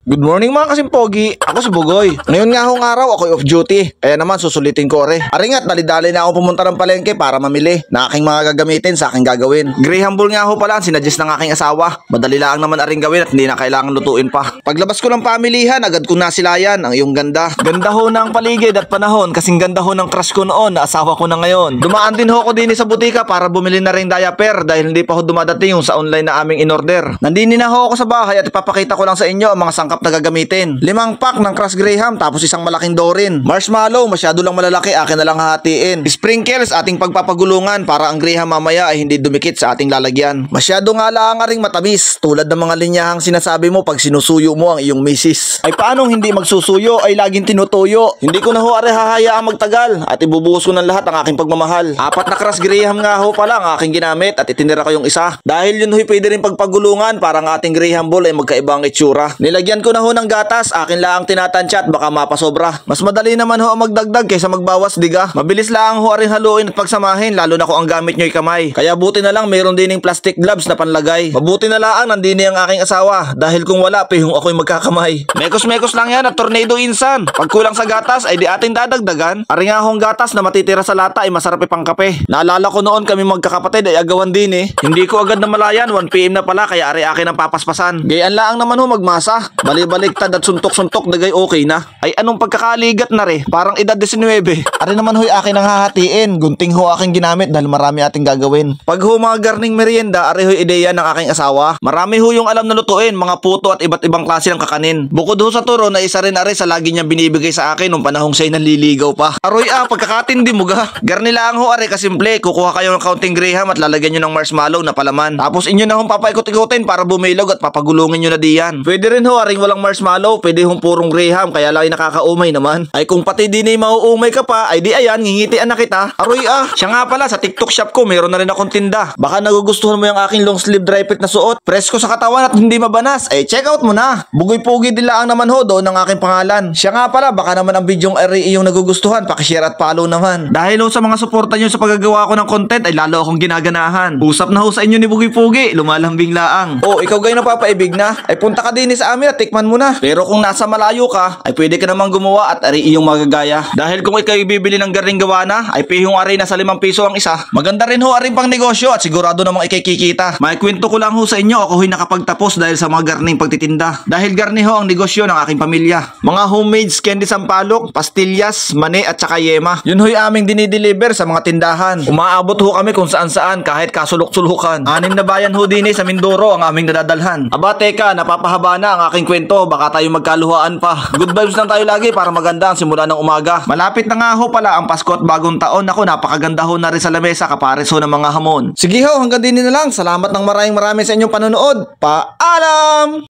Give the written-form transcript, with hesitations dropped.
Good morning mga kasimpogi, ako si Bugoy. Ngayon nga hong araw ako'y off duty, kaya naman susulitin ko ore. Aringat, dali-dali na ako pumunta ng palengke para mamili na aking mga gagamitin sa aking gagawin. Graham Bull nga ho pala ang sinadjust ng aking asawa. Madali lang naman aring gawin at hindi na kailangan lutuin pa. Paglabas ko ng pamilihan, agad kong nasilayan ang iyong ganda. Ganda ho ng paligid at panahon, kasing ganda ho ng crush ko noon na asawa ko na ngayon. Dumaan din ho ko din sa butika para bumili na ring diaper dahil hindi pa ho dumadating yung sa online na aming in-order. Nandini na ho ako sa bahay at ipapakita ko lang sa inyo ang mga sangkap na gagamitin. 5 pack ng Crush Graham tapos isang malaking Dorin. Marshmallow, masyado lang malalaki, akin na lang hahatiin. Sprinkles, ating pagpapagulungan para ang Graham mamaya ay hindi dumikit sa ating lalagyan. Masyado nga lang ring matamis, tulad ng mga linyahang sinasabi mo pag sinusuyo mo ang iyong misis. Ay paanong hindi magsusuyo ay laging tinutuyo? Hindi ko na ho are hahayaang magtagal at ibubuhos ko ng lahat ang aking pagmamahal. 4 na Crush Graham nga ho pala ang aking ginamit at itinira ko yung isa. Dahil yun ho'y pwede rin pagpagulungan para ang ating Graham Bull ay magkaibang itsura. Nilagyan ko na ho ng gatas, akin lang ang tinatansya at baka mapasobra. Mas madali naman ho ang magdagdag kaysa magbawas, diga. Mabilis lang ho rin haluin at pagsamahin lalo na kung ang gamit nyo'y kamay. Kaya buti na lang mayroon din ng plastic gloves na panlagay. Mabuti na lang nandini ang aking asawa dahil kung wala pihong ako'y magkakamay. Mekos-mekos lang yan at tornado insan. Pag kulang sa gatas ay di ating dadagdagan. Ari nga hong gatas na matitira sa lata ay masarap ipang kape. Naalala ko noon kami magkakapatid ay agawan din eh. Hindi ko agad na malayan, 1 PM na pala kaya ari akin ang papaspasan. Gayaan lang naman ho magmasa. Bali-baliktad at suntok-suntok dagay okay na. Ay anong pagkakaligat na re, parang edad 19. Ari naman ho'y akin ang hahatiin. Gunting ho aking ginamit dahil marami ating gagawin. Pag ho mga garning merienda, ari ho'y ideya ng aking asawa. Marami ho yung alam na lutuin, mga puto at iba't ibang klase ng kakanin. Bukod ho sa turo na isa rin ari sa lagi niya binibigay sa akin nung panahong siya'y nanliligaw pa. Aroy pagkakatindi mo ga. Garni lang ho ari kasimple, kukuha kayo ng counting Graham at lalagyan nyo ng marshmallow na palaman. Tapos inyo na hong papaikot-ikotin para bumilog at papagulungin nyo na diyan. Pwede rin ho aring walang marshmallow, pwede hong purong Graham kaya lang ay nakakaumay naman. Ay kung pati din ay mauumay ka pa, ay di ayan, ngingitian na kita. Aroy siya nga pala sa TikTok shop ko, meron na rin akong tinda. Baka nagugustuhan mo yung aking long sleeve dry fit na suot. Presko sa katawan at hindi mabanas. Ay check out mo na. Bugoy-pugi din lang naman ho doon ang aking pangalan. Siya nga pala, baka naman ang bidyong yung nagugustuhan, pakishare at follow naman. Dahil ho sa mga suporta nyo sa paggagawa ko ng content ay lalo akong ginaganahan. Usap na ho sa inyo ni Bugoy-pugi, lumalambing laang. Ikaw gay napapaibig na, ay punta ka din sa amin at tikman mo na. Pero kung nasa malayo ka, ay pwede ka namang gumawa at ari iyong magagaya. Dahil kung ikaw bibili ng garing gawa na, ay pihong ari na sa 5 piso ang isa. Maganda rin ho ari pang negosyo at sigurado namang ikikikita. May kwento ko lang ho sa inyo, ako ho'y nakapagtapos dahil sa mga garning pagtitinda. Dahil garni ho ang negosyo ng aking pamilya. Mga homemade candy sampalok, pastillas, mani at saka yema. Yun ho'y aming dinideliver sa mga tindahan. Umaabot ho kami kung saan-saan kahit kasulok-sulukan. 6 na bayan ho din sa Mindoro ang aming nadadalhan. Aba teka, napapahaba na ang aking kwento, baka tayo magkaluhaan pa. Good vibes lang tayo lagi para maganda ang simula ng umaga. Malapit na nga ho pala ang Pasko at bagong taon. Ako, napakaganda ho na rin sa lamesa kapares ho ng mga hamon. Sige ho, hanggang din na lang. Salamat ng maraming sa inyong panonood. Paalam!